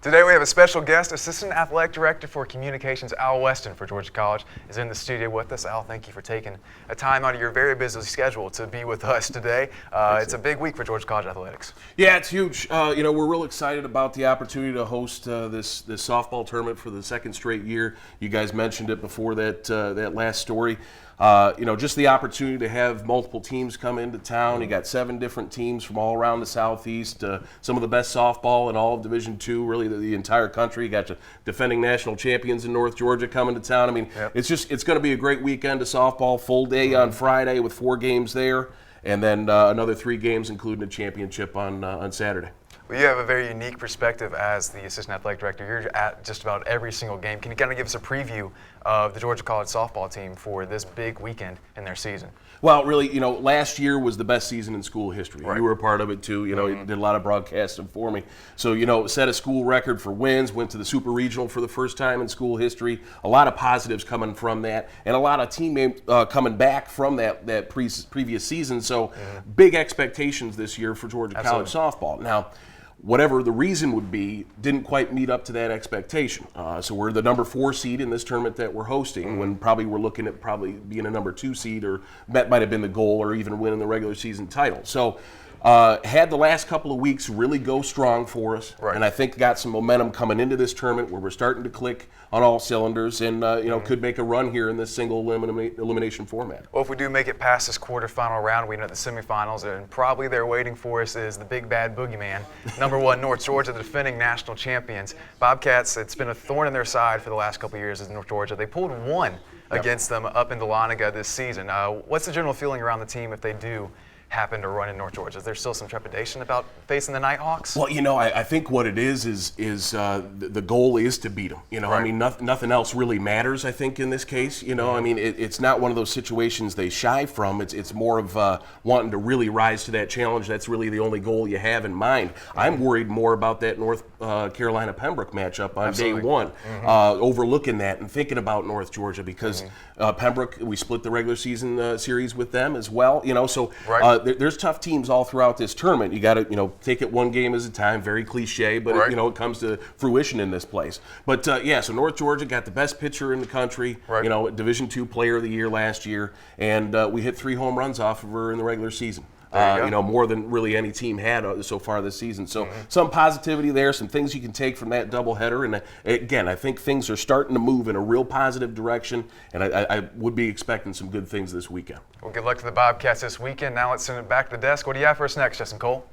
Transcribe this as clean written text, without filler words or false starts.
Today we have a special guest, Assistant Athletic Director for Communications, Al Weston for Georgia College, is in the studio with us. Al, thank you for taking a time out of your very busy schedule to be with us today. It's a big week for Georgia College athletics. Yeah, it's huge. We're real excited about the opportunity to host this softball tournament for the second straight year. You guys mentioned it before that last story. Just the opportunity to have multiple teams come into town. You got 7 different teams from all around the Southeast, some of the best softball in all of Division II, really the entire country. You got the defending national champions in North Georgia coming to town. I mean, It's going to be a great weekend of softball, full day on Friday with 4 games there, and then another 3 games, including a championship on Saturday. Well, you have a very unique perspective as the Assistant Athletic Director. You're at just about every single game. Can you kind of give us a preview of the Georgia College softball team for this big weekend in their season? Well, really, last year was the best season in school history. Right. You were a part of it, too. You did a lot of broadcasting for me. So, set a school record for wins, went to the Super Regional for the first time in school history. A lot of positives coming from that, and a lot of teammates coming back from that previous season. So, big expectations this year for Georgia College softball. Now, whatever the reason would be, didn't quite meet up to that expectation. So we're the number 4 seed in this tournament that we're hosting, when probably we're looking at probably being a number 2 seed, or that might have been the goal, or even winning the regular season title. So had the last couple of weeks really go strong for us, and I think got some momentum coming into this tournament where we're starting to click on all cylinders, and could make a run here in this single elimination format. Well, if we do make it past this quarterfinal round, we know the semifinals, and probably they're waiting for us is the big bad boogeyman, number 1 North Georgia, the defending national champions. Bobcats, it's been a thorn in their side for the last couple of years as North Georgia. They pulled 1 against them up in Dahlonega this season. What's the general feeling around the team if they do happen to run in North Georgia? Is there still some trepidation about facing the Nighthawks? Well, I think what it is the goal is to beat them. I mean, nothing else really matters, I think, in this case. I mean, it's not one of those situations they shy from. It's more of wanting to really rise to that challenge. That's really the only goal you have in mind. I'm worried more about that North Carolina-Pembroke matchup on day 1, overlooking that and thinking about North Georgia, because Pembroke, we split the regular season series with them as well. So there's tough teams all throughout this tournament. You got to, take it one game at a time. Very cliche, but it comes to fruition in this place. But so North Georgia got the best pitcher in the country. Division II Player of the Year last year, and we hit 3 home runs off of her in the regular season. More than really any team had so far this season. So some positivity there, some things you can take from that doubleheader. And again, I think things are starting to move in a real positive direction, and I would be expecting some good things this weekend. Well, good luck to the Bobcats this weekend. Now let's send it back to the desk. What do you have for us next, Justin Cole?